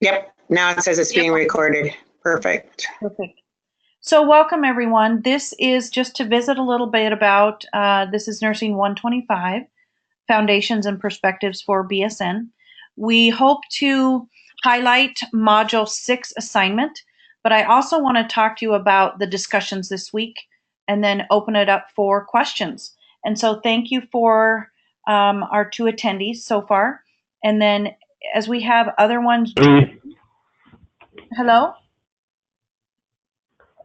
Yep, now it says it's being recorded. Perfect. Perfect. So welcome everyone. This is just to visit a little bit about, this is Nursing 125, Foundations and Perspectives for BSN. We hope to highlight Module 6 assignment, but I also want to talk to you about the discussions this week and then open it up for questions. And so thank you for our two attendees so far. And then as we have other ones, hello?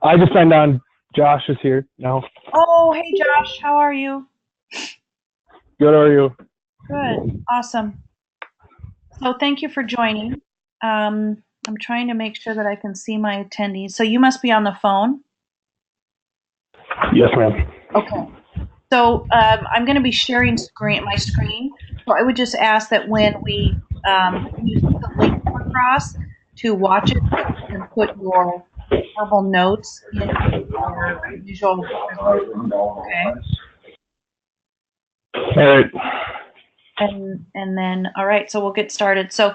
I just signed on. Josh is here now. Oh, hey Josh, how are you? Good, how are you? Good, awesome. So thank you for joining. I'm trying to make sure that I can see my attendees. So you must be on the phone. Yes, ma'am. Okay. So I'm going to be sharing my screen. So I would just ask that when we you see the link come across to watch it, and put your verbal notes in your visual presentation. Okay. All right. And then, all right, so we'll get started. So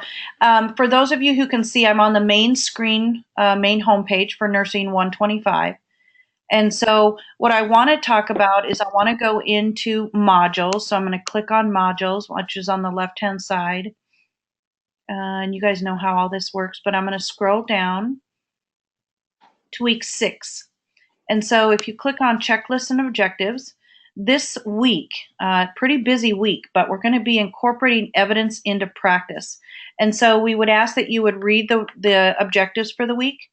for those of you who can see, I'm on the main screen, main homepage for Nursing 125. And so what I want to talk about is I want to go into modules. So I'm going to click on modules, which is on the left-hand side. And you guys know how all this works, but I'm going to scroll down to week 6. And so if you click on checklists and objectives, this week, pretty busy week, but we're going to be incorporating evidence into practice. And so we would ask that you would read the objectives for the week,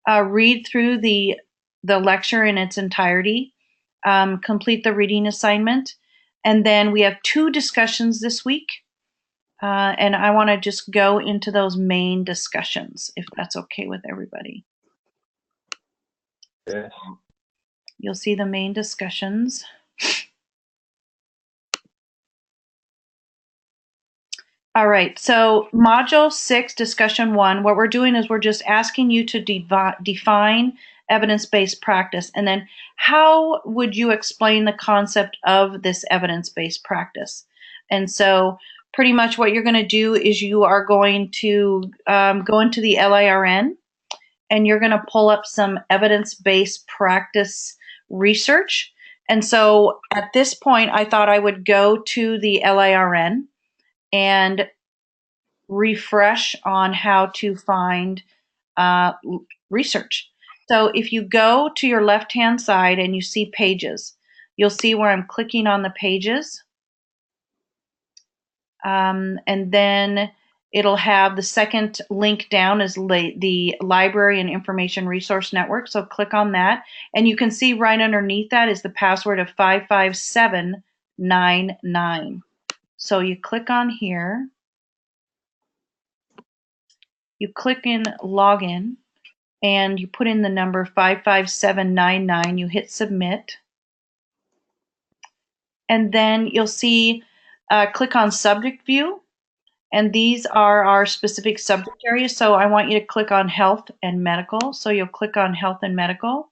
read through the lecture in its entirety, complete the reading assignment, and then we have 2 discussions this week. And I want to just go into those main discussions, if that's okay with everybody. Yes. You'll see the main discussions. All right, so Module 6, Discussion 1, what we're doing is we're just asking you to define evidence-based practice, and then how would you explain the concept of this evidence-based practice? And so pretty much what you're going to do is you are going to go into the LIRN, and you're going to pull up some evidence-based practice research. And so at this point, I thought I would go to the LIRN and refresh on how to find research. So if you go to your left-hand side and you see pages, you'll see where I'm clicking on the pages. And then it'll have the second link down is the Library and Information Resource Network. So click on that. And you can see right underneath that is the password of 55799. So you click on here. You click in login and you put in the number 55799. You hit submit. And then you'll see, click on subject view. And these are our specific subject areas. So I want you to click on health and medical. So you'll click on health and medical.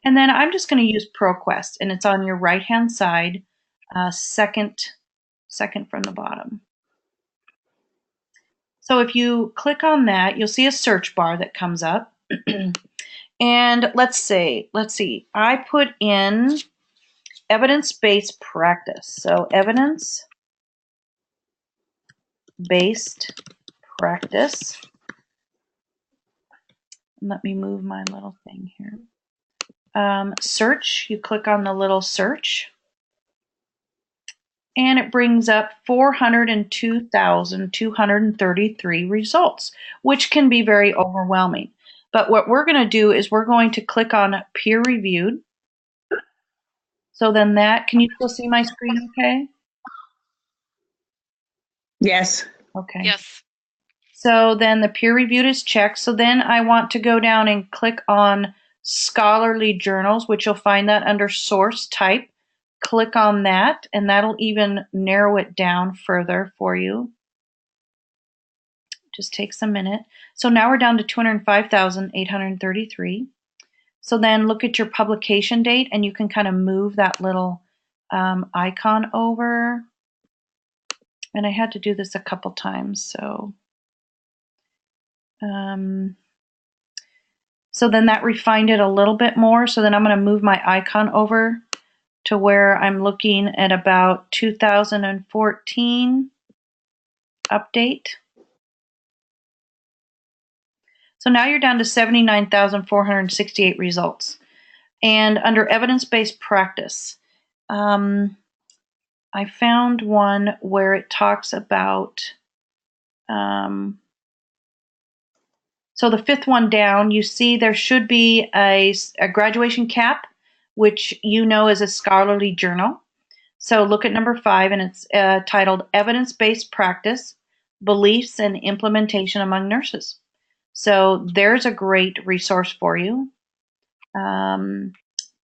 And then I'm just going to use ProQuest, and it's on your right-hand side, second from the bottom. So if you click on that, you'll see a search bar that comes up. And let's see, I put in evidence-based practice. So evidence-based practice. Let me move my little thing here. Search, you click on the little search, and it brings up 402,233 results, which can be very overwhelming. But what we're going to do is we're going to click on peer reviewed. So then that, can you still see my screen okay? Yes. Okay. Yes. So then the peer reviewed is checked. So then I want to go down and click on scholarly journals, which you'll find that under source type. Click on that, and that'll even narrow it down further for you. Just takes a minute. So now we're down to 205,833. So then look at your publication date, and you can kind of move that little icon over. And I had to do this a couple times, so So then that refined it a little bit more. So then I'm going to move my icon over to where I'm looking at about 2014 update. So now you're down to 79,468 results. And under evidence-based practice, I found one where it talks about, so the fifth one down, you see there should be a graduation cap, which you know is a scholarly journal. So look at number 5, and it's titled Evidence-Based Practice, Beliefs and Implementation Among Nurses. So there's a great resource for you.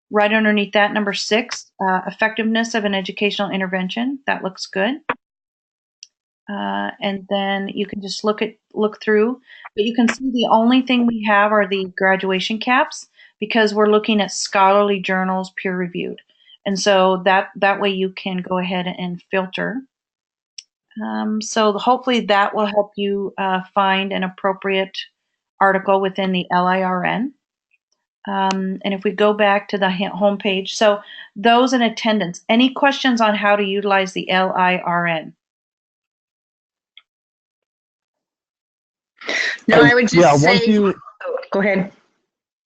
Right underneath that, number 6, effectiveness of an educational intervention. That looks good. And then you can just look through, but you can see the only thing we have are the graduation caps because we're looking at scholarly journals, peer reviewed. And so that way you can go ahead and filter. So hopefully that will help you find an appropriate article within the LIRN. And if we go back to the home page, so those in attendance, any questions on how to utilize the LIRN? No, I would just say, once you, go ahead.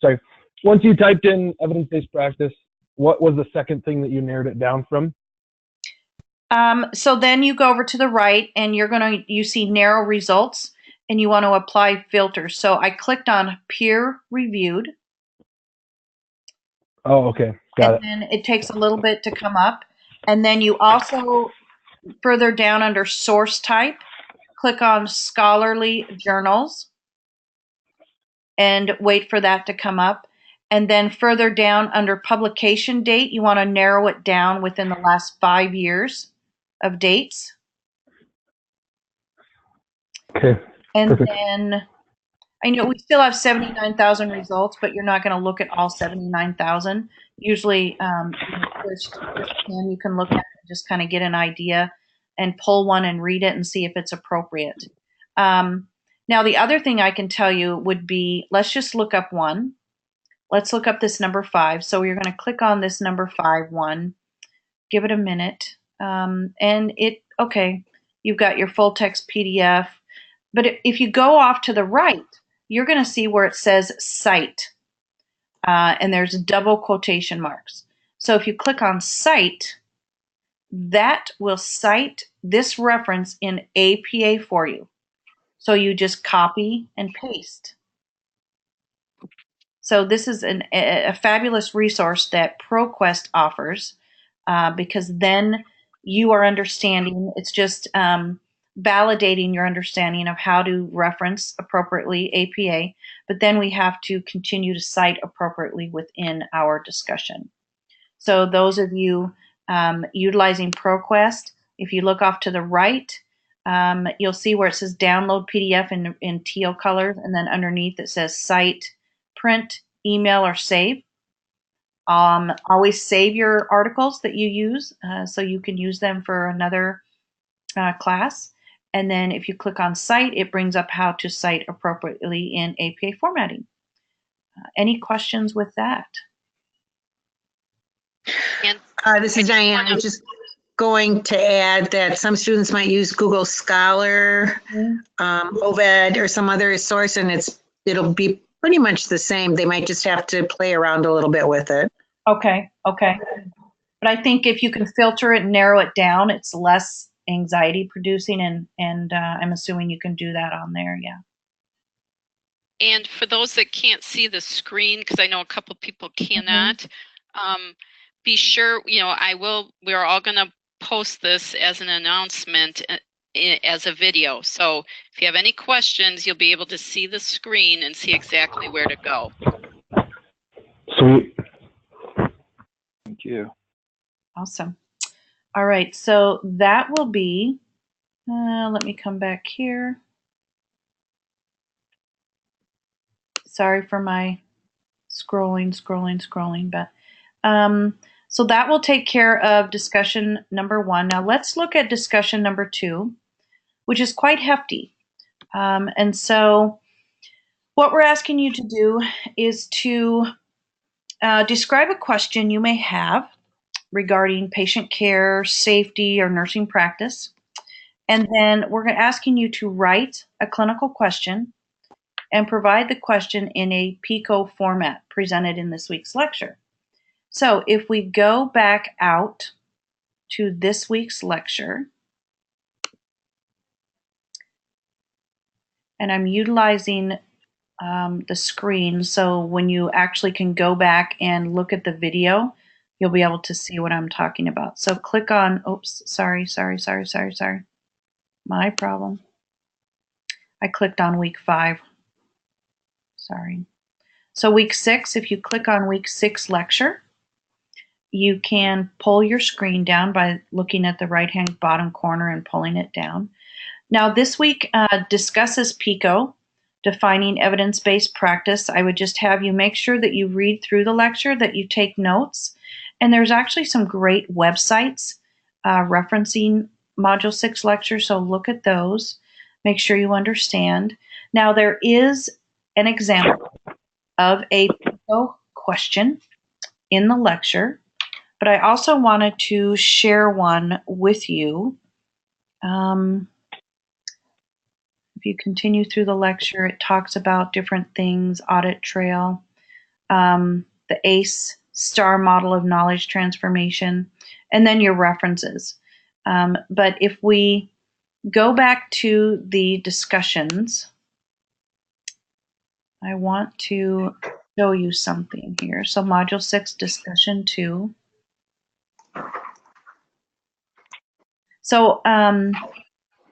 Sorry. Once you typed in evidence-based practice, what was the second thing that you narrowed it down from? So then you go over to the right and you see narrow results and you want to apply filters. So I clicked on peer reviewed. Oh, okay. Got it. And then it takes a little bit to come up. And then you also, further down under source type, click on scholarly journals and wait for that to come up. And then further down under publication date, you want to narrow it down within the last 5 years of dates. Okay. And Perfect. then I know we still have 79,000 results, but you're not going to look at all 79,000. Usually, first you can look at it and just kind of get an idea and pull one and read it and see if it's appropriate. Now, the other thing I can tell you would be, let's just look up one. Let's look up this number 5. So you're going to click on this number 5 one, give it a minute, and okay, you've got your full text PDF. But if you go off to the right, you're going to see where it says cite, and there's double quotation marks. So if you click on cite, that will cite this reference in APA for you. So you just copy and paste. So this is a fabulous resource that ProQuest offers because then you are understanding, it's just validating your understanding of how to reference appropriately APA, but then we have to continue to cite appropriately within our discussion. So those of you utilizing ProQuest, if you look off to the right, you'll see where it says download PDF in teal colors, and then underneath it says cite, print, email, or save. Always save your articles that you use so you can use them for another class. And then if you click on cite, it brings up how to cite appropriately in APA formatting. Any questions with that? This is Diane. I was just going to add that some students might use Google Scholar, OVED, or some other source, and it'll be pretty much the same. They might just have to play around a little bit with it. Okay. But I think if you can filter it and narrow it down, it's less anxiety producing, and I'm assuming you can do that on there, yeah. And for those that can't see the screen, because I know a couple people cannot, be sure, we're all going to post this as an announcement as a video. So if you have any questions, you'll be able to see the screen and see exactly where to go. Sweet. Thank you. Awesome. All right, so that will be, let me come back here. Sorry for my scrolling, but so that will take care of discussion number 1. Now let's look at discussion number 2, which is quite hefty. And so What we're asking you to do is to describe a question you may have regarding patient care, safety, or nursing practice. And then we're asking you to write a clinical question and provide the question in a PICO format presented in this week's lecture. So if we go back out to this week's lecture, and I'm utilizing the screen, so when you actually can go back and look at the video, you'll be able to see what I'm talking about. So click on, oops, sorry. My problem. I clicked on week 5. Sorry. So week 6, if you click on week 6 lecture, you can pull your screen down by looking at the right-hand bottom corner and pulling it down. Now this week discusses PICO, defining evidence-based practice. I would just have you make sure that you read through the lecture, that you take notes, and there's actually some great websites referencing Module 6 lectures, so look at those. Make sure you understand. Now there is an example of a PICO question in the lecture, but I also wanted to share one with you. If you continue through the lecture, it talks about different things, audit trail, the ACE STAR model of knowledge transformation, and then your references. But if we go back to the discussions, I want to show you something here. So Module 6, Discussion 2. So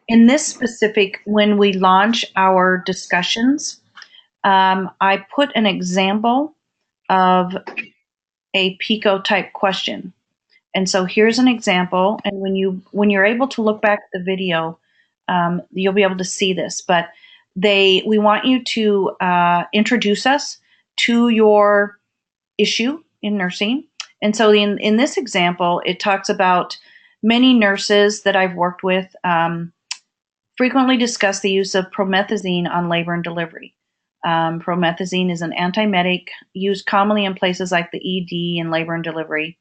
in this specific, when we launch our discussions, I put an example of a PICO type question. And so here's an example. And when you're able to look back at the video, you'll be able to see this. But we want you to introduce us to your issue in nursing. And so in this example, it talks about many nurses that I've worked with frequently discuss the use of promethazine on labor and delivery. Promethazine is an antiemetic used commonly in places like the ED and labor and delivery.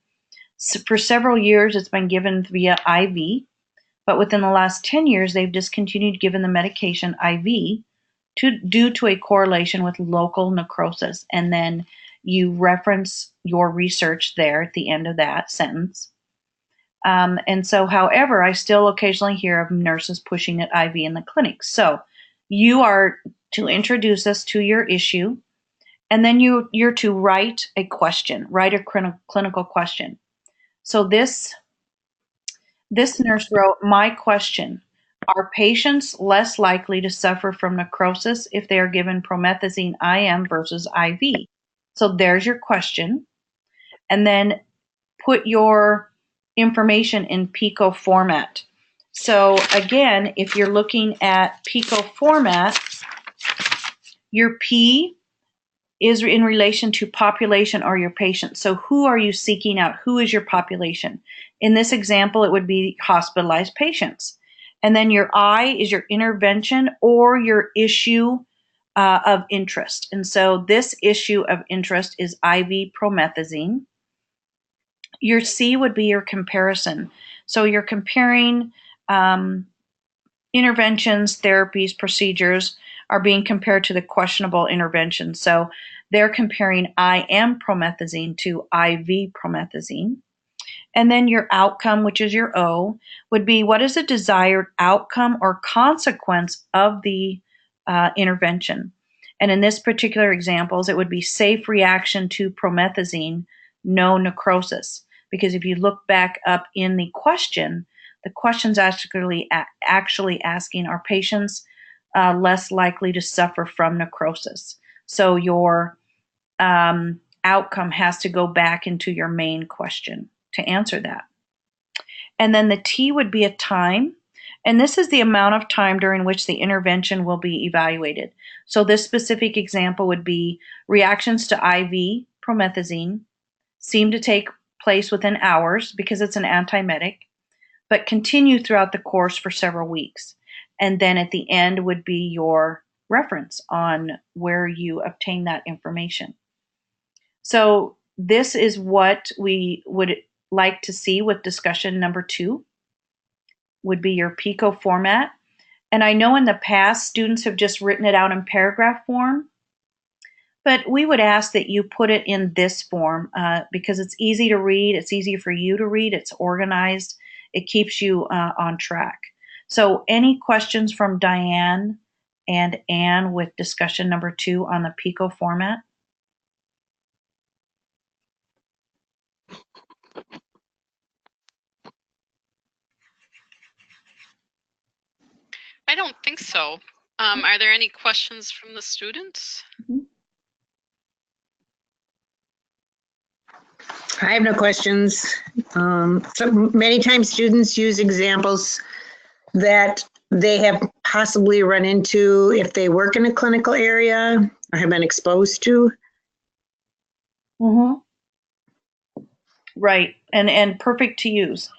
So for several years, it's been given via IV, but within the last 10 years, they've discontinued giving the medication IV due to a correlation with local necrosis. And then you reference your research there at the end of that sentence. And so, however, I still occasionally hear of nurses pushing it IV in the clinic. So you are to introduce us to your issue, and then you're to write a question, write a clinical question. So this nurse wrote, my question, are patients less likely to suffer from necrosis if they are given promethazine IM versus IV? So there's your question. And then put your information in PICO format. So again, if you're looking at PICO format, your P is in relation to population or your patient. So who are you seeking out? Who is your population? In this example, it would be hospitalized patients. And then your I is your intervention or your issue of interest. And so this issue of interest is IV promethazine. Your C would be your comparison. So you're comparing interventions, therapies, procedures are being compared to the questionable intervention. So they're comparing IM promethazine to IV promethazine. And then your outcome, which is your O, would be what is the desired outcome or consequence of the intervention. And in this particular examples, it would be safe reaction to promethazine, no necrosis. Because if you look back up in the question's actually asking, are patients less likely to suffer from necrosis? So your outcome has to go back into your main question to answer that. And then the T would be a time. And this is the amount of time during which the intervention will be evaluated. So this specific example would be reactions to IV promethazine seem to take place within hours because it's an antiemetic, but continue throughout the course for several weeks. And then at the end would be your reference on where you obtain that information. So this is what we would like to see with discussion number 2, would be your PICO format. And I know in the past students have just written it out in paragraph form, but we would ask that you put it in this form because it's easy to read, it's easy for you to read, it's organized, it keeps you on track. So any questions from Diane and Anne with discussion number 2 on the PICO format? I don't think so. Are there any questions from the students? I have no questions. So many times students use examples that they have possibly run into if they work in a clinical area or have been exposed to. Right, and perfect to use.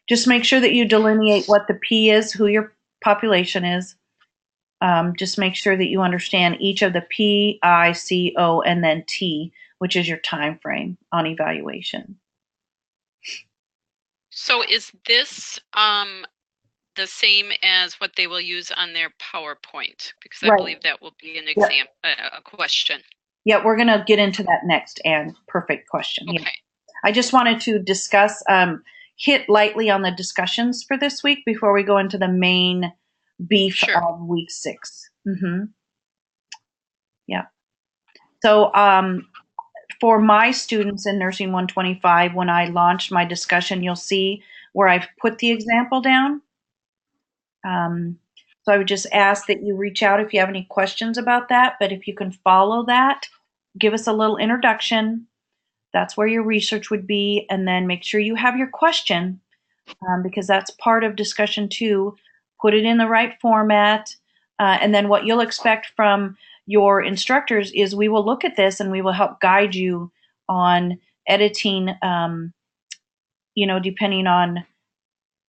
Just make sure that you delineate what the P is, who your population is. Just make sure that you understand each of the P, I, C, O, and then T, which is your time frame on evaluation. So is this the same as what they will use on their PowerPoint? Because I believe that will be an exam, a question. Yeah, we're going to get into that next, and perfect question. Okay. Yeah. I just wanted to discuss, hit lightly on the discussions for this week before we go into the main beef of week 6. Yeah. So for my students in Nursing 125, when I launched my discussion, you'll see where I've put the example down. So I would just ask that you reach out if you have any questions about that. But if you can follow that, give us a little introduction. That's where your research would be. And then make sure you have your question because that's part of discussion 2. Put it in the right format. And then what you'll expect from your instructors is we will look at this and we will help guide you on editing, depending on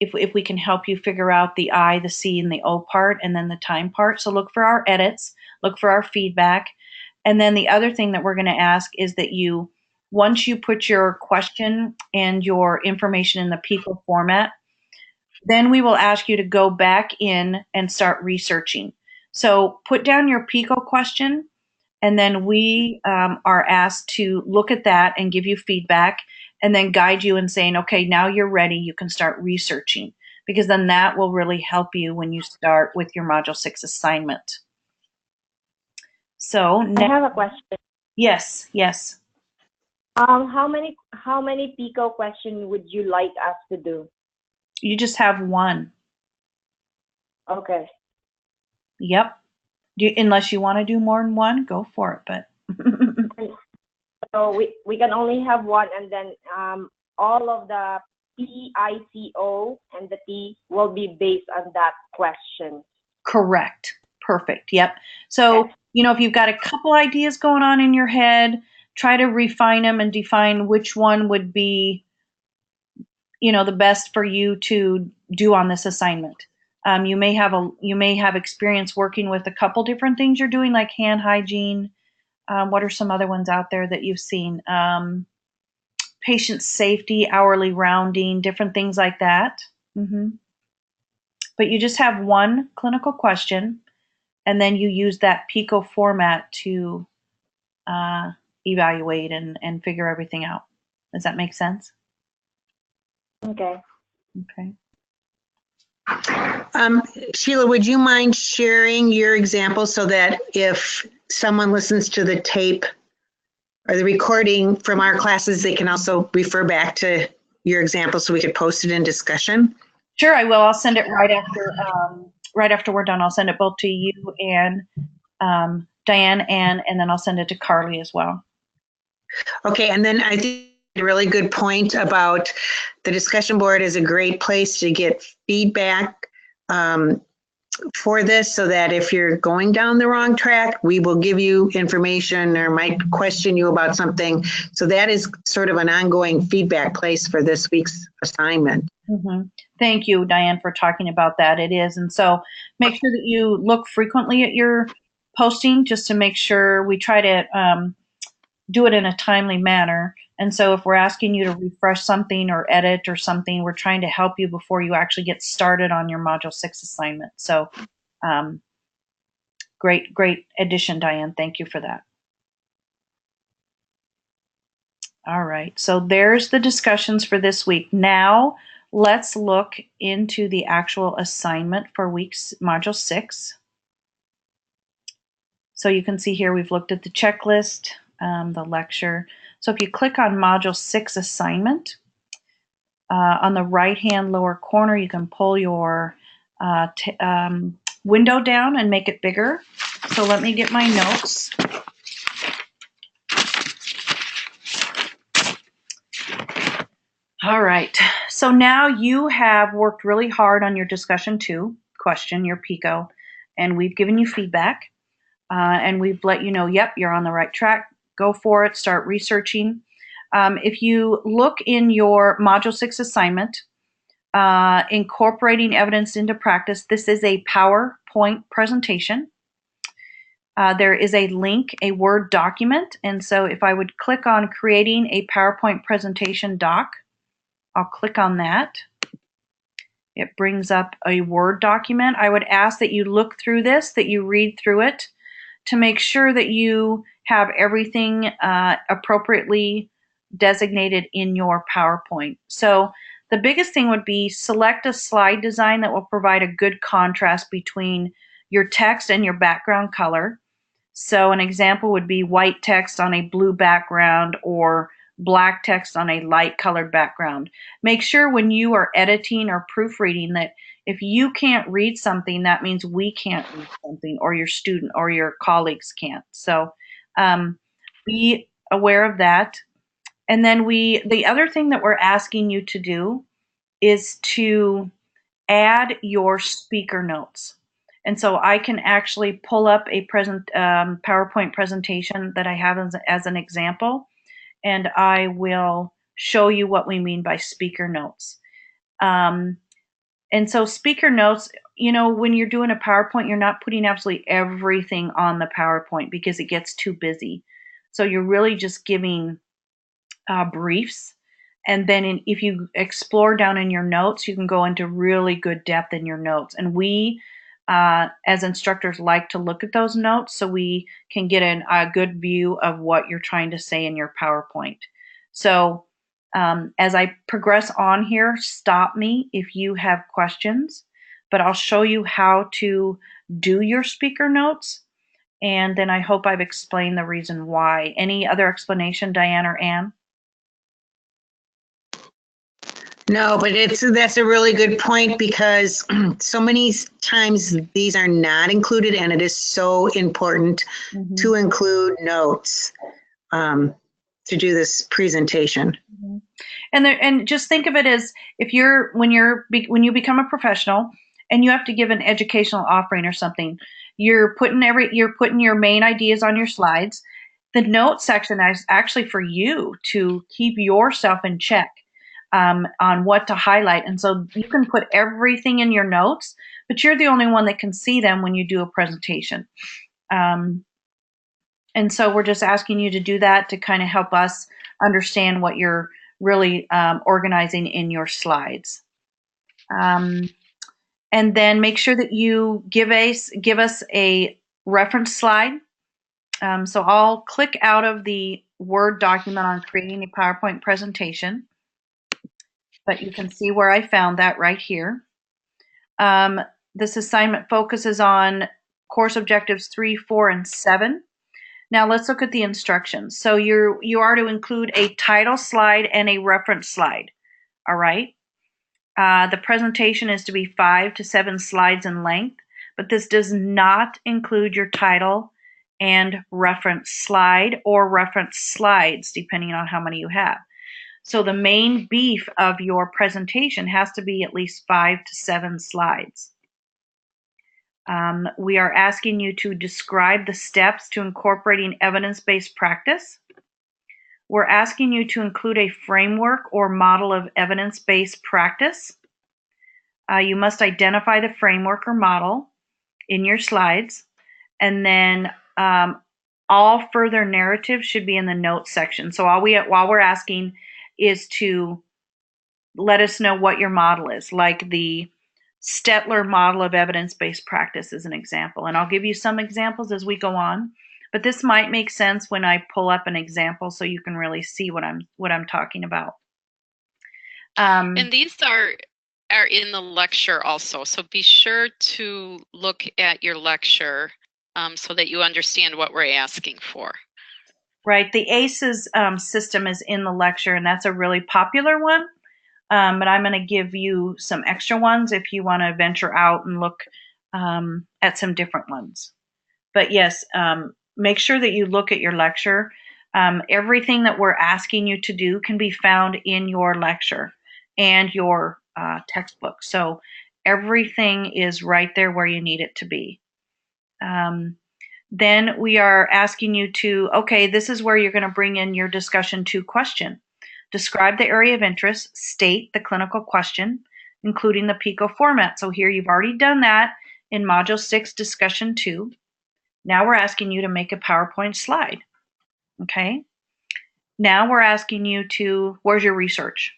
if we can help you figure out the I, the C, and the O part, and then the time part. So look for our edits, look for our feedback. And then the other thing that we're going to ask is that you, once you put your question and your information in the PICO format, then we will ask you to go back in and start researching. So put down your PICO question, and then we are asked to look at that and give you feedback and then guide you in saying, okay, now you're ready, you can start researching, because then that will really help you when you start with your Module 6 assignment. So I have a question. Yes. How many PICO questions would you like us to do? You just have 1. Okay. Yep. Unless you want to do more than 1, go for it. But so we can only have 1, and then all of the P, I, C, O, and the T will be based on that question. Correct. Perfect. Yep. So, if you've got a couple ideas going on in your head, try to refine them and define which one would be, the best for you to do on this assignment. You may have experience working with a couple different things you're doing, like hand hygiene. What are some other ones out there that you've seen? Patient safety, hourly rounding, different things like that. But you just have 1 clinical question, and then you use that PICO format to evaluate and figure everything out. Does that make sense? Okay. Sheila, would you mind sharing your example so that if someone listens to the tape or the recording from our classes, they can also refer back to your example so we could post it in discussion? Sure, I will. I'll send it right after we're done. I'll send it both to you and Diane, and then I'll send it to Carly as well. Okay, and then I think a really good point about the discussion board is a great place to get feedback for this, so that if you're going down the wrong track, we will give you information or might question you about something. So that is sort of an ongoing feedback place for this week's assignment. Thank you, Diane, for talking about that. It is. And so make sure that you look frequently at your posting just to make sure we try to do it in a timely manner. And so if we're asking you to refresh something or edit or something, we're trying to help you before you actually get started on your Module 6 assignment. So great addition, Diane. Thank you for that. All right, so there's the discussions for this week. Now let's look into the actual assignment for Module 6. So you can see here we've looked at the checklist, the lecture. So if you click on Module 6 assignment, on the right-hand lower corner, you can pull your window down and make it bigger. So let me get my notes. All right, so now you have worked really hard on your discussion 2 question, your PICO, and we've given you feedback, and we've let you know, yep, you're on the right track. Go for it, start researching. If you look in your Module 6 assignment, incorporating evidence into practice, this is a PowerPoint presentation. There is a link, a Word document, and so if I would click on creating a PowerPoint presentation doc, I'll click on that. It brings up a Word document. I would ask that you look through this, that you read through it to make sure that you have everything appropriately designated in your PowerPoint. So the biggest thing would be select a slide design that will provide a good contrast between your text and your background color. So an example would be white text on a blue background or black text on a light colored background. Make sure when you are editing or proofreading that if you can't read something, that means we can't read something, or your student or your colleagues can't. So be aware of that. And then the other thing that we're asking you to do is to add your speaker notes. And so I can actually pull up a PowerPoint presentation that I have as an example, and I will show you what we mean by speaker notes. And so speaker notes, when you're doing a PowerPoint, you're not putting absolutely everything on the PowerPoint because it gets too busy. So you're really just giving briefs. And then if you explore down in your notes, you can go into really good depth in your notes. And we, as instructors, like to look at those notes so we can get a good view of what you're trying to say in your PowerPoint. So as I progress on here, stop me if you have questions, but I'll show you how to do your speaker notes. And then I hope I've explained the reason why. Any other explanation, Diane or Ann? No, but that's a really good point because so many times these are not included, and it is so important to include notes to do this presentation. And just think of it as when you become a professional and you have to give an educational offering or something, you're putting your main ideas on your slides. The notes section is actually for you to keep yourself in check on what to highlight. And so you can put everything in your notes, but you're the only one that can see them when you do a presentation. And so we're just asking you to do that to kind of help us understand what you're really organizing in your slides. And then make sure that you give us a reference slide. So I'll click out of the Word document on creating a PowerPoint presentation, but you can see where I found that right here. This assignment focuses on course objectives 3, 4, and 7. Now let's look at the instructions. So you are to include a title slide and a reference slide. All right. The presentation is to be 5 to 7 slides in length, but this does not include your title and reference slide or reference slides, depending on how many you have. So the main beef of your presentation has to be at least 5 to 7 slides. We are asking you to describe the steps to incorporating evidence-based practice. We're asking you to include a framework or model of evidence-based practice. You must identify the framework or model in your slides. And then all further narrative should be in the notes section. So while we're asking is to let us know what your model is, like the Stetler model of evidence-based practice is an example. And I'll give you some examples as we go on, but this might make sense when I pull up an example so you can really see what I'm talking about. And these are in the lecture also, so be sure to look at your lecture so that you understand what we're asking for. Right, the ACEs system is in the lecture, and that's a really popular one. But I'm going to give you some extra ones if you want to venture out and look at some different ones. But yes, make sure that you look at your lecture. Everything that we're asking you to do can be found in your lecture and your textbook. So everything is right there where you need it to be. Then we are asking you to, okay, this is where you're going to bring in your discussion 2 question. Describe the area of interest, state the clinical question, including the PICO format. So here you've already done that in Module 6, Discussion 2. Now we're asking you to make a PowerPoint slide, okay? Now we're asking you to, where's your research?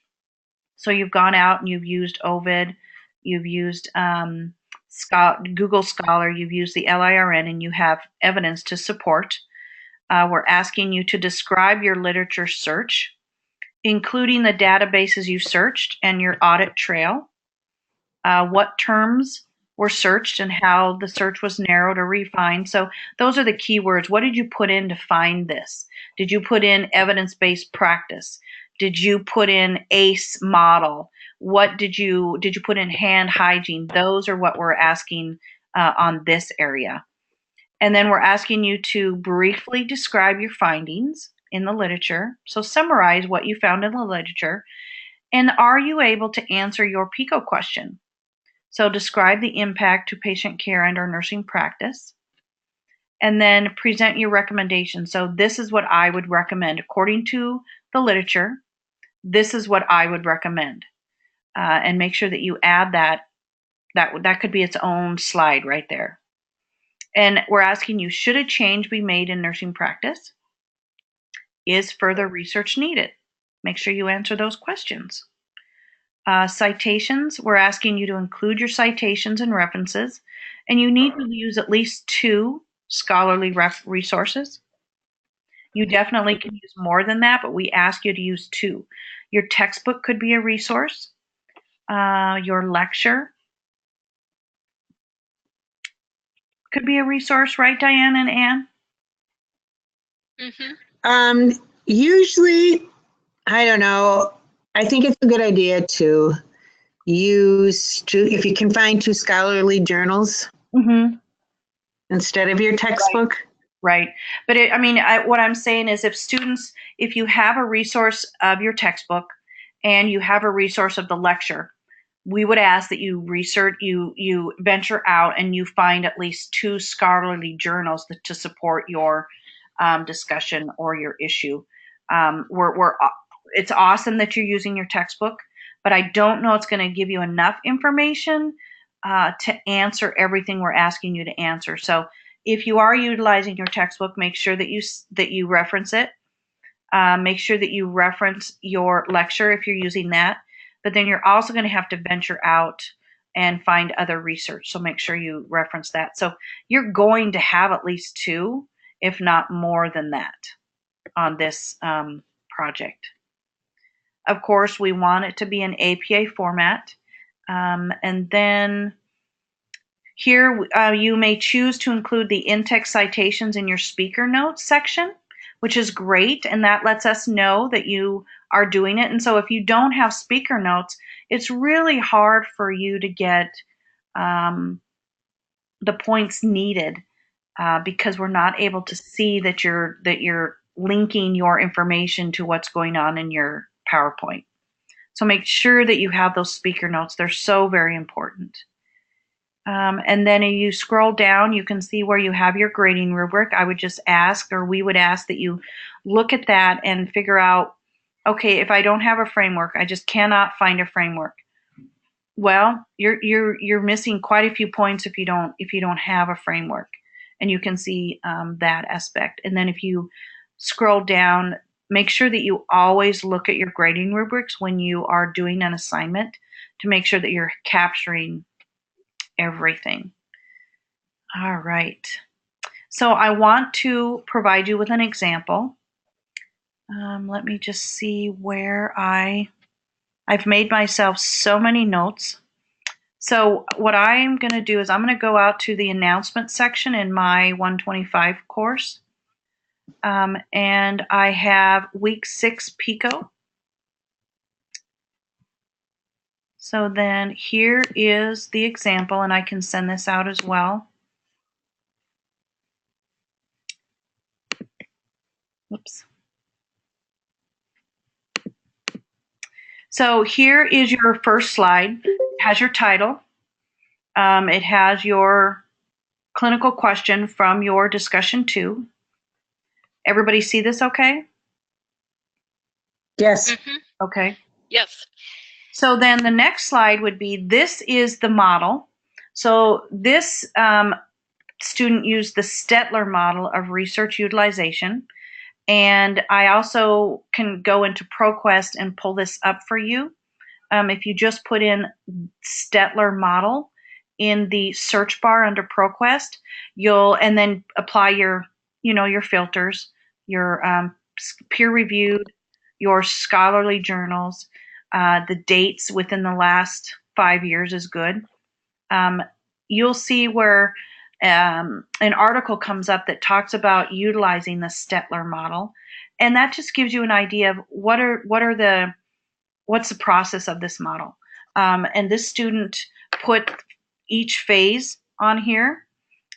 So you've gone out and you've used Ovid, you've used Google Scholar, you've used the LIRN, and you have evidence to support. We're asking you to describe your literature search, including the databases you searched and your audit trail. What terms were searched and how the search was narrowed or refined. So those are the keywords. What did you put in to find this? Did you put in evidence-based practice? Did you put in ACE model? What did you put in hand hygiene? Those are what we're asking on this area. And then we're asking you to briefly describe your findings in the literature. So summarize what you found in the literature. And are you able to answer your PICO question? So describe the impact to patient care and or nursing practice. And then present your recommendation. So this is what I would recommend. According to the literature, this is what I would recommend. And make sure that you add that. That could be its own slide right there. And we're asking you, should a change be made in nursing practice? Is further research needed? Make sure you answer those questions. Citations, we're asking you to include your citations and references, and you need to use at least 2 scholarly resources. You definitely can use more than that, but we ask you to use 2. Your textbook could be a resource. Your lecture could be a resource, right, Diane and Anne? Mm-hmm. Usually, I don't know. I think it's a good idea to use if you can find 2 scholarly journals instead of your textbook. Right. But what I'm saying is if you have a resource of your textbook and you have a resource of the lecture, we would ask that you research, you venture out and you find at least 2 scholarly journals to support your discussion or your issue. It's awesome that you're using your textbook, but I don't know it's going to give you enough information to answer everything we're asking you to answer. So if you are utilizing your textbook, make sure that you reference it. Make sure that you reference your lecture if you're using that. But then you're also going to have to venture out and find other research. So make sure you reference that. So you're going to have at least 2, if not more than that, on this project. Of course, we want it to be an APA format. And then here, you may choose to include the in-text citations in your speaker notes section, which is great, and that lets us know that you are doing it. And so if you don't have speaker notes, it's really hard for you to get the points needed because we're not able to see that you're linking your information to what's going on in your PowerPoint. So make sure that you have those speaker notes. They're so very important. And then as you scroll down, you can see where you have your grading rubric. I would just ask, or we would ask that you look at that and figure out, okay, if I don't have a framework, I just cannot find a framework. Well, you're missing quite a few points if you don't have a framework, and you can see that aspect. And then if you scroll down, make sure that you always look at your grading rubrics when you are doing an assignment to make sure that you're capturing everything. All right. So I want to provide you with an example. Let me just see where I've made myself so many notes. So what I'm going to do is I'm going to go out to the announcement section in my 125 course. And I have week 6 PICO. So then here is the example, and I can send this out as well. Whoops. So here is your first slide. It has your title. It has your clinical question from your discussion 2. Everybody see this okay? Yes. Mhm. Okay. Yes. So then the next slide would be, this is the model. So this student used the Stetler model of research utilization. And I also can go into ProQuest and pull this up for you. If you just put in Stetler model in the search bar under ProQuest, and then apply your filters, your peer-reviewed, your scholarly journals, the dates within the last 5 years is good. You'll see where an article comes up that talks about utilizing the Stetler model, and that just gives you an idea of what's the process of this model. And this student put each phase on here,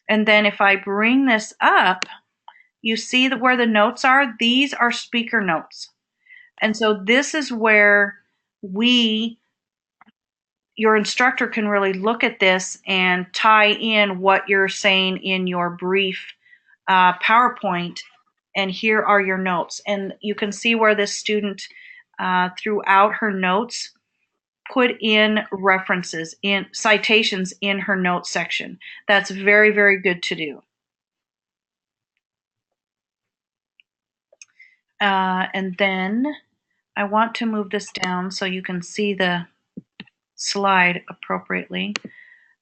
and then if I bring this up, you see that where the notes are, these are speaker notes. And so this is where your instructor can really look at this and tie in what you're saying in your brief PowerPoint, and here are your notes. And you can see where this student, throughout her notes, put in references, in citations in her notes section. That's very, very good to do. And then I want to move this down so you can see the slide appropriately.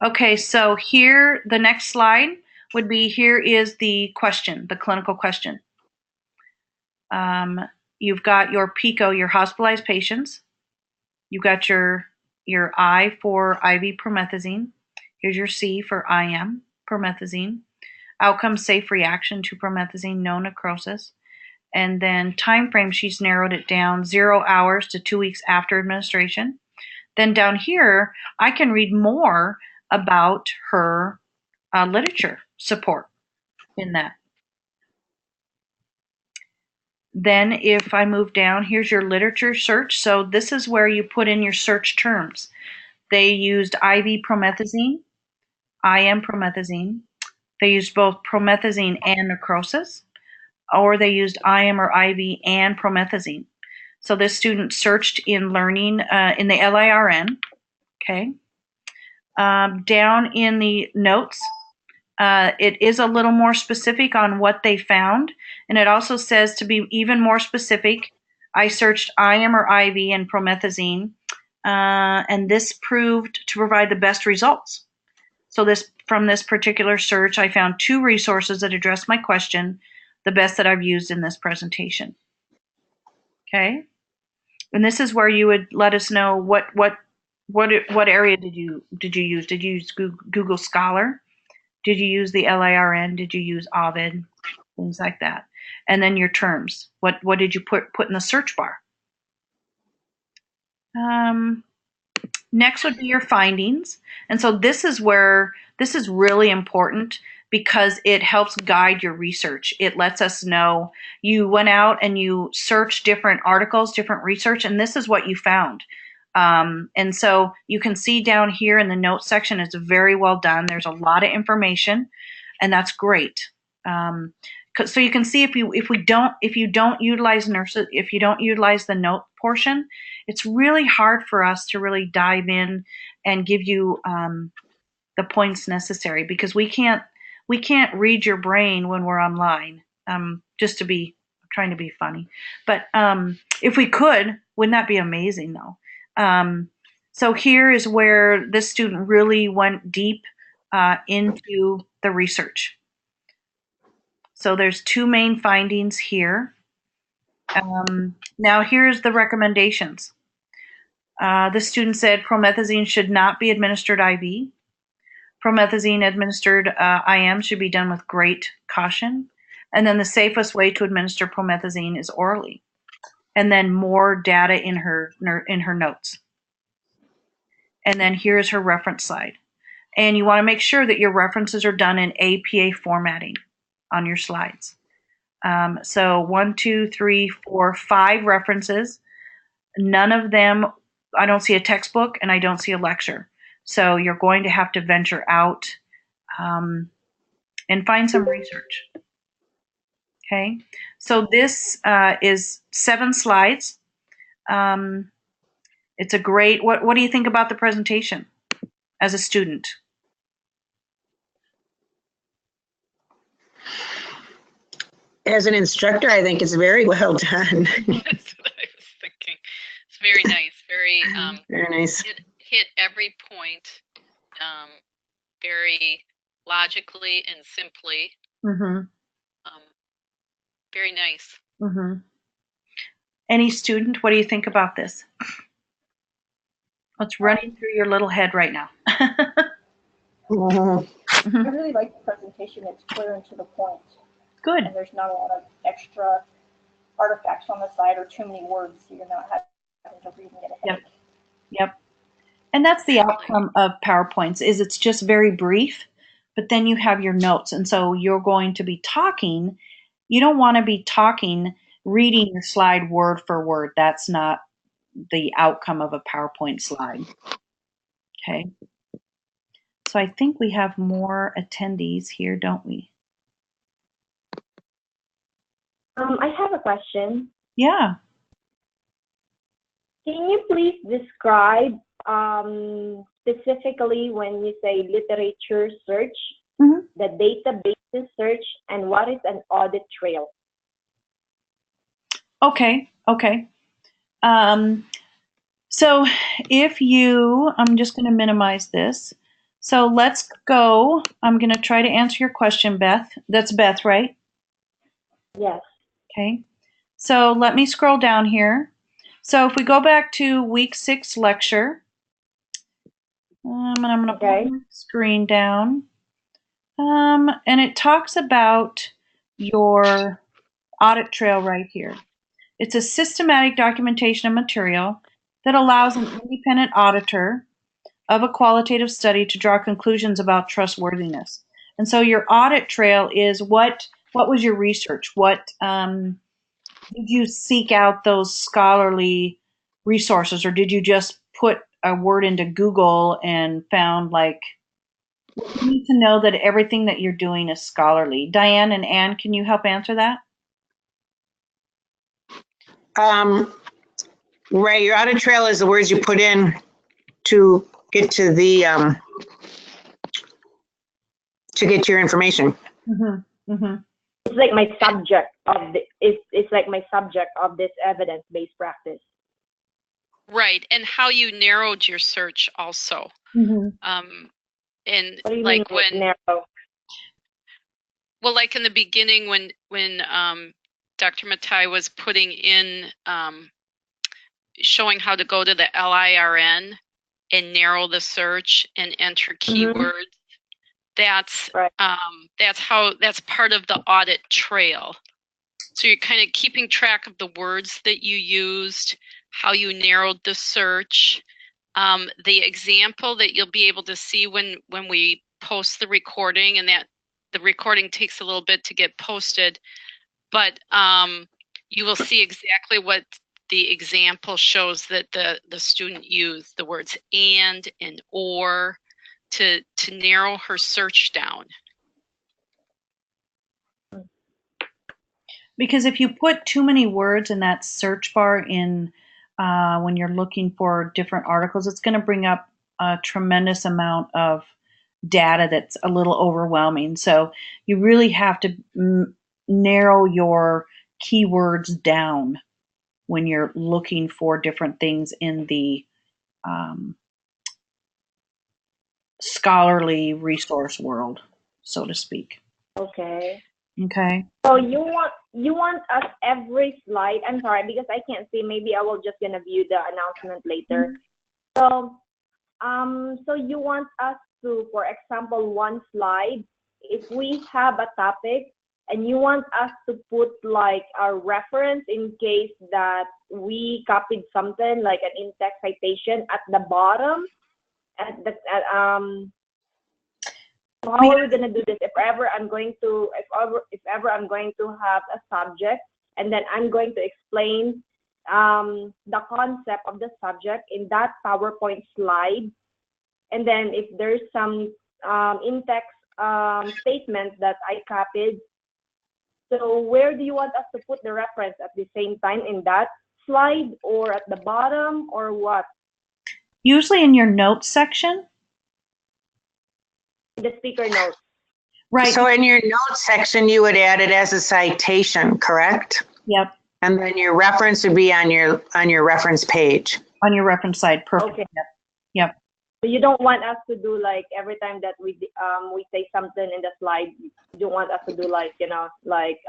Okay, so here, the next slide would be, here is the question, the clinical question. You've got your PICO, your hospitalized patients. You've got your I for IV promethazine. Here's your C for IM promethazine. Outcome safe reaction to promethazine, no necrosis. And then time frame, she's narrowed it down 0 hours to 2 weeks after administration. Then down here, I can read more about her literature support in that. Then if I move down, here's your literature search. So this is where you put in your search terms. They used IV promethazine, IM promethazine. They used both promethazine and necrosis, or they used IM or IV and promethazine. So this student searched in learning in the LIRN. Okay. Down in the notes, it is a little more specific on what they found. And it also says, to be even more specific, I searched IM or IV and promethazine, and this proved to provide the best results. So from this particular search, I found 2 resources that addressed my question, the best that I've used in this presentation. Okay. And this is where you would let us know what area did you use? Did you use Google Scholar? Did you use the LIRN? Did you use Ovid? Things like that. And then your terms. What did you put in the search bar? Next would be your findings. And so this is really important because it helps guide your research. It lets us know you went out and you searched different articles, different research, and this is what you found. And so you can see down here in the notes section, it's very well done. There's a lot of information, and that's great. So you can see if you don't utilize nurses, if you don't utilize the note portion, it's really hard for us to really dive in and give you the points necessary, because we can't read your brain when we're online. Just to be trying to be funny, but if we could, wouldn't that be amazing though? So here is where this student really went deep into the research. So there's two main findings here. Now here's the recommendations. The student said promethazine should not be administered IV. Promethazine administered IM should be done with great caution. And then the safest way to administer promethazine is orally. And then more data in her notes. And then here's her reference slide. And you want to make sure that your references are done in APA formatting on your slides. So 1, 2, 3, 4, 5 references. None of them, I don't see a textbook and I don't see a lecture. So you're going to have to venture out and find some research. Okay, so this is 7 slides. It's a great, what do you think about the presentation as a student? As an instructor, I think it's very well done. That's what I was thinking. It's very nice. Very Very nice. hit every point very logically and simply. Mm-hmm. Very nice. Mm-hmm. Any student, what do you think about this? What's running through your little head right now? Mhm. I really like the presentation. It's clear and to the point. Good. And there's not a lot of extra artifacts on the side or too many words, so you're not having to read and get ahead. Yep. And that's the outcome of PowerPoints, is it's just very brief, but then you have your notes. And so you're going to be talking. You don't want to be talking, reading your slide word for word. That's not the outcome of a PowerPoint slide. Okay. So I think we have more attendees here, don't we? I have a question. Yeah. Can you please describe specifically when you say literature search, Mhm. the databases search, and what is an audit trail? Okay. So if you, I'm just going to minimize this. So let's go. I'm going to try to answer your question, Beth. That's Beth, right? Yes. Okay. So let me scroll down here. So if we go back to week 6 lecture, and I'm going to Okay. put my screen down. And it talks about your audit trail right here. It's a systematic documentation of material that allows an independent auditor of a qualitative study to draw conclusions about trustworthiness. And so your audit trail is what was your research? What did you seek out those scholarly resources, or did you just put a word into Google and found, like, you need to know that everything that you're doing is scholarly. Diane and Ann, can you help answer that? Right, your audit trail is the words you put in to get to the to get your information. Mm-hmm. Mm-hmm. It's like my subject of the, it's like my subject of this evidence-based practice. Right, and how you narrowed your search also. Mm-hmm. And What do you like mean when narrow? well, like in the beginning when Dr. Matai was putting in showing how to go to the LIRN and narrow the search and enter keywords. That's Right. That's part of the audit trail. So you're kind of keeping track of the words that you used, how you narrowed the search. The example that you'll be able to see when we post the recording, and that the recording takes a little bit to get posted, but you will see exactly what the example shows that the student used, the words and or to narrow her search down. Because if you put too many words in that search bar in when you're looking for different articles, it's going to bring up a tremendous amount of data that's a little overwhelming. So you really have to narrow your keywords down when you're looking for different things in the scholarly resource world, so to speak. Okay. Okay. So you want us every slide. I'm sorry because I can't see. Maybe I will just gonna view the announcement later. So so you want us to, for example, one slide, if we have a topic and you want us to put like a reference in case that we copied something like an in-text citation at the bottom, so how are we gonna do this? If ever I'm going to have a subject and then I'm going to explain the concept of the subject in that PowerPoint slide, and then if there's some in-text statement that I copied, so where do you want us to put the reference at the same time, in that slide or at the bottom or what? Usually in your notes section. The speaker notes. Right. So in your notes section, you would add it as a citation, correct? Yep. And then your reference would be on your reference page. On your reference side. Perfect. Okay. Yep. So you don't want us to do like every time that we say something in the slide, you don't want us to do like, you know, like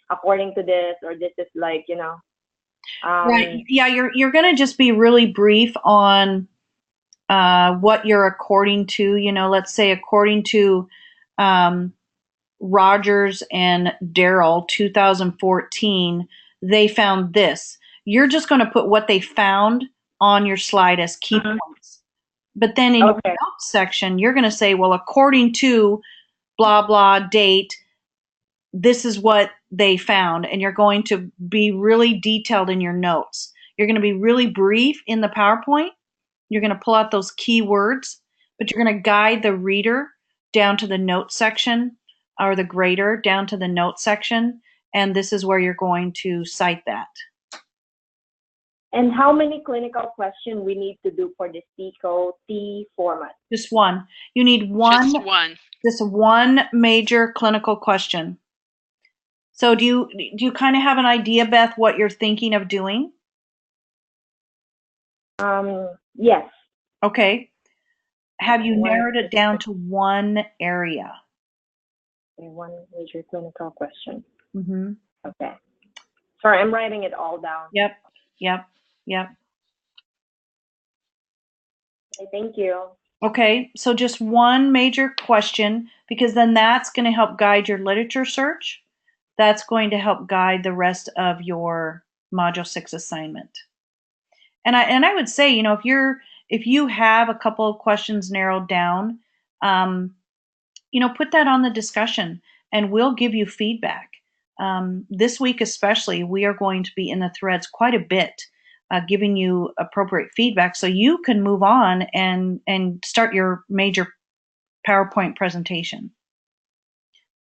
according to this, or this is like, you know. Right. Yeah, you're going to just be really brief on what you're according to. You know, let's say according to Rogers and Darrell 2014, they found this. You're just going to put what they found on your slide as key points. But then in your notes section, you're going to say, well, according to blah, blah, date, this is what they found. And you're going to be really detailed in your notes. You're going to be really brief in the PowerPoint. You're going to pull out those key words, but you're going to guide the reader down to the notes section, or the grader down to the notes section. And this is where you're going to cite that. And how many clinical questions we need to do for this PICO-T format? Just one. You need one. Just one. Just one major clinical question. So do you kind of have an idea, Beth, what you're thinking of doing? Yes. Okay. Have you narrowed it down to one area? One major clinical question. Mm-hmm. Okay. Sorry, I'm writing it all down. Yep. Okay, thank you. Okay, so just one major question, because then that's going to help guide your literature search. That's going to help guide the rest of your Module 6 assignment. And I would say, you know, if you have a couple of questions narrowed down, you know, put that on the discussion and we'll give you feedback. This week especially, we are going to be in the threads quite a bit, giving you appropriate feedback so you can move on and start your major PowerPoint presentation.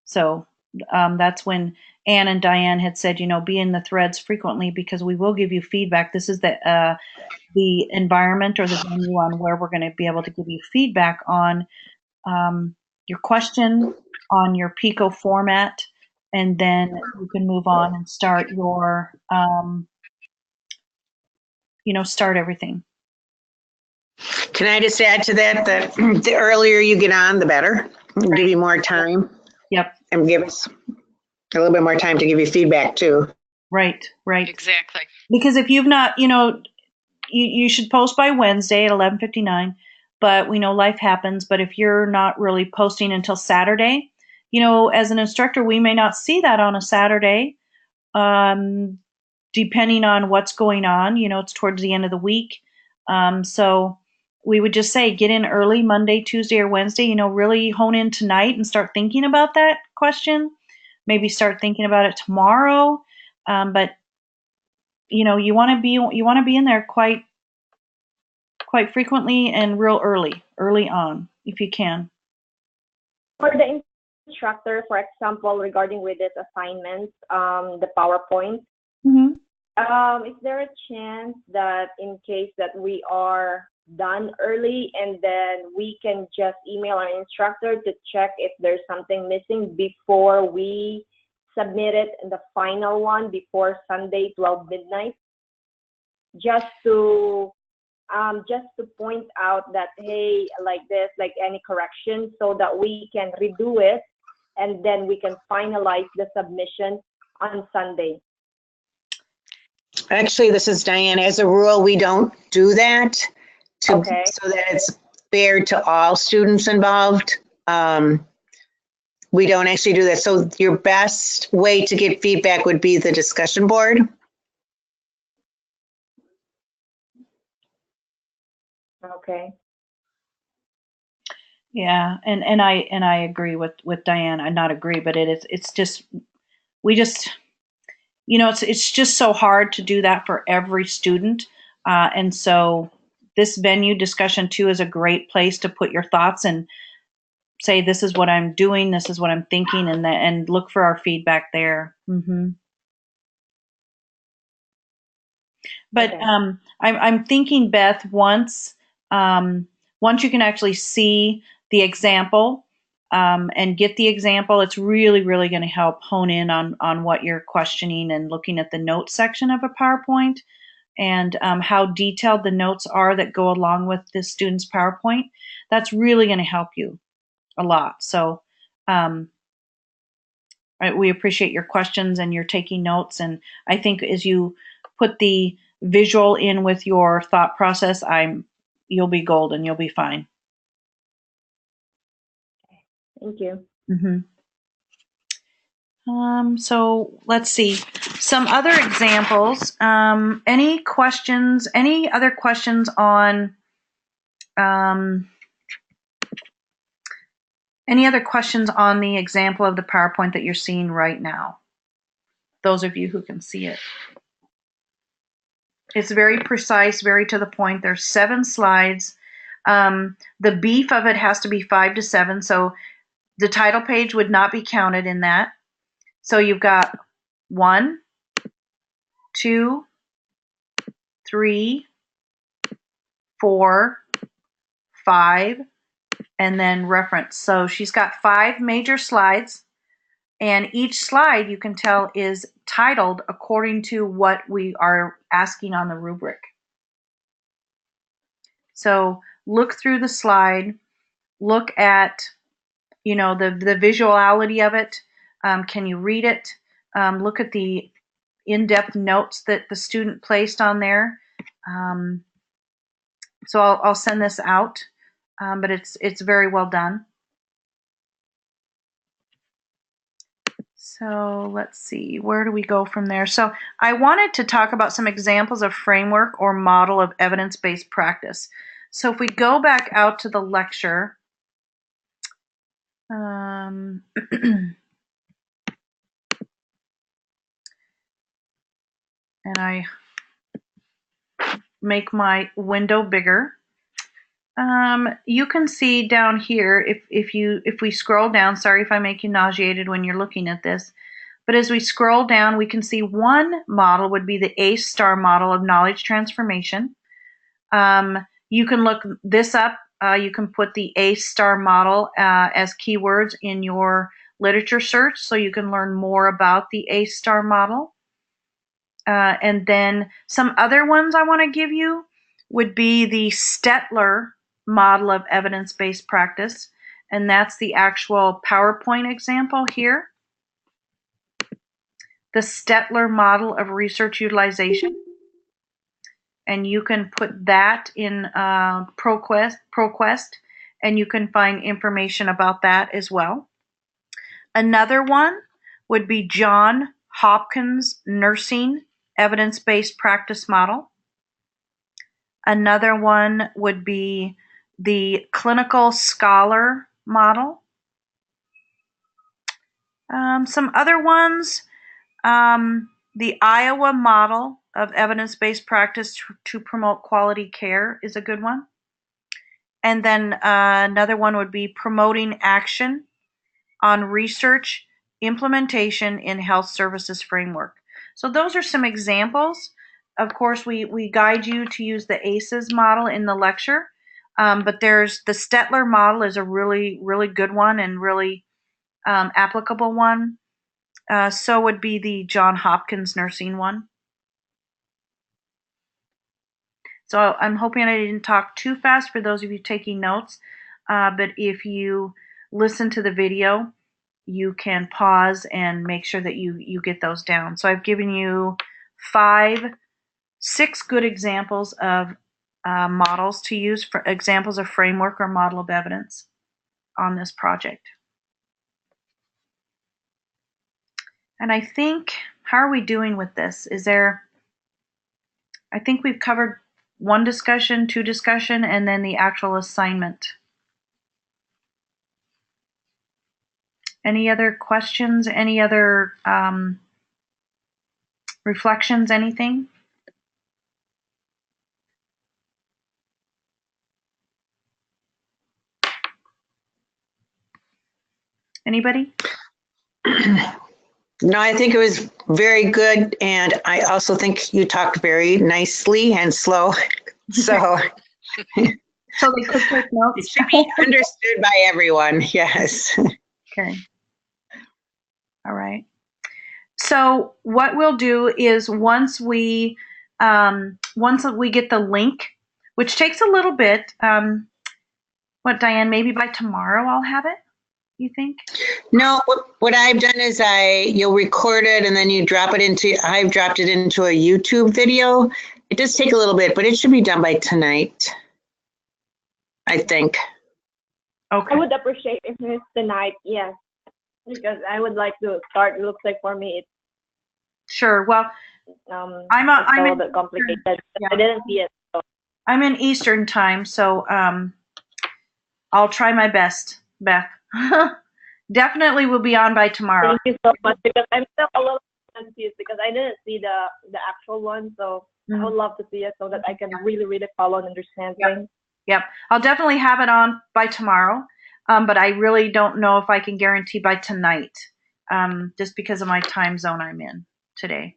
So that's when Ann and Diane had said, you know, be in the threads frequently because we will give you feedback. This is the environment or the venue on where we're going to be able to give you feedback on your question, on your PICO format, and then you can move on and start your, you know, start everything. Can I just add to that the earlier you get on, the better. It'll give you more time. Yep. And give us a little bit more time to give you feedback too. Right. Exactly. Because if you've not, you know, you should post by Wednesday at 11:59, but we know life happens. But if you're not really posting until Saturday, you know, as an instructor, we may not see that on a Saturday, depending on what's going on. You know, it's towards the end of the week. So we would just say get in early Monday, Tuesday, or Wednesday, you know, really hone in tonight and start thinking about that question. Maybe start thinking about it tomorrow. But you know, you want to be in there quite frequently and real early on, if you can. For the instructor, for example, regarding with this assignment, the PowerPoint, Mm-hmm. Is there a chance that in case that we are done early, and then we can just email our instructor to check if there's something missing before we submit it in the final one before Sunday 12 midnight, just to point out that, hey, like this, like any correction, so that we can redo it and then we can finalize the submission on Sunday. Actually, this is Diane. As a rule, we don't do that Okay. so that it's fair to all students involved. We don't actually do that. So your best way to get feedback would be the discussion board. Okay. Yeah, and I agree with Diane. I not agree, but it's just we just it's just so hard to do that for every student, and so this venue discussion too is a great place to put your thoughts and say, this is what I'm doing, this is what I'm thinking, and look for our feedback there. But Okay. I'm thinking, Beth, once you can actually see the example and get the example, it's really, really going to help hone in on what you're questioning and looking at the notes section of a PowerPoint and how detailed the notes are that go along with the student's PowerPoint. That's really going to help you a lot. So we appreciate your questions and your taking notes. And I think as you put the visual in with your thought process, you'll be golden. You'll be fine. Thank you. So let's see some other examples. Any questions? Any other questions on? Any other questions on the example of the PowerPoint that you're seeing right now? Those of you who can see it. It's very precise, very to the point. There's 7 slides. The beef of it has to be 5 to 7, so the title page would not be counted in that. So you've got 1, 2, 3, 4, 5, and then reference. So she's got 5 major slides, and each slide you can tell is titled according to what we are asking on the rubric. So look through the slide, look at the visuality of it. Can you read it? Look at the in-depth notes that the student placed on there. So I'll send this out, but it's very well done. So let's see, where do we go from there? So I wanted to talk about some examples of framework or model of evidence-based practice. So if we go back out to the lecture, and I make my window bigger, you can see down here, if we scroll down, sorry if I make you nauseated when you're looking at this, but as we scroll down, we can see one model would be the ACE STAR model of knowledge transformation. You can look this up. You can put the ACE STAR model as keywords in your literature search, so you can learn more about the ACE STAR model. And then some other ones I want to give you would be the Stettler model of evidence-based practice, and that's the actual PowerPoint example here. The Stettler model of research utilization, and you can put that in ProQuest, and you can find information about that as well. Another one would be John Hopkins Nursing Evidence-Based Practice Model. Another one would be the Clinical Scholar Model. Some other ones, the Iowa Model of Evidence-Based Practice to Promote Quality Care is a good one. And then another one would be Promoting Action on Research Implementation in Health Services Framework. So those are some examples. of course, we guide you to use the ACEs model in the lecture, but there's the Stettler model is a really, really good one and really applicable one. So would be the Johns Hopkins nursing one. So I'm hoping I didn't talk too fast for those of you taking notes, but if you listen to the video, you can pause and make sure that you get those down. So I've given you 6 good examples of models to use, for examples of framework or model of evidence on this project. And I think, how are we doing with this? I think we've covered 1 discussion, 2 discussion, and then the actual assignment. Any other questions? Any other reflections? Anything? Anybody? No, I think it was very good, and I also think you talked very nicely and slow. So So they could take it notes. should be understood by everyone. Yes. Okay. All right. So what we'll do is once we get the link, which takes a little bit, what, Diane, maybe by tomorrow I'll have it, you think? No, what I've done is you'll record it and then you drop it into, I've dropped it into a YouTube video. It does take a little bit, but it should be done by tonight, I think. Okay. I would appreciate if it's tonight, yes, because I would like to start. It looks like for me it's Sure. Well, it's I'm a little in, bit complicated. yeah. I didn't see it. So. I'm in Eastern time, so I'll try my best, Beth. Definitely will be on by tomorrow. Thank you so much, because I'm still a little confused because I didn't see the actual one. So I would love to see it so that I can really follow and understand things. Yep. I'll definitely have it on by tomorrow, but I really don't know if I can guarantee by tonight, just because of my time zone I'm in today.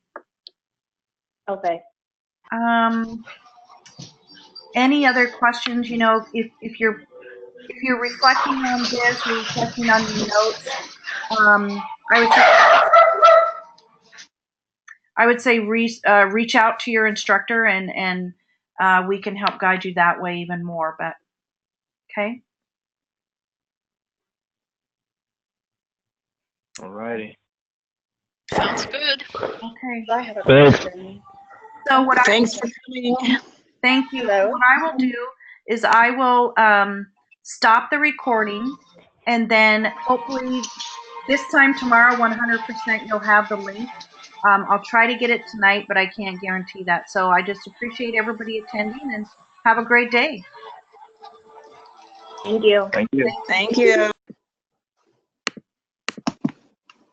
Okay. Any other questions? You know, if you're reflecting on this, you're reflecting on your notes, I would say reach out to your instructor and we can help guide you that way even more. But okay. All righty. Sounds good. Okay. I have a Thanks. question. So what Thanks for coming. Thank you. Hello? What I will do is I will stop the recording, and then hopefully this time tomorrow, 100% you'll have the link. I'll try to get it tonight, but I can't guarantee that. So I just appreciate everybody attending, and have a great day. Thank you. Thank you. Thank you.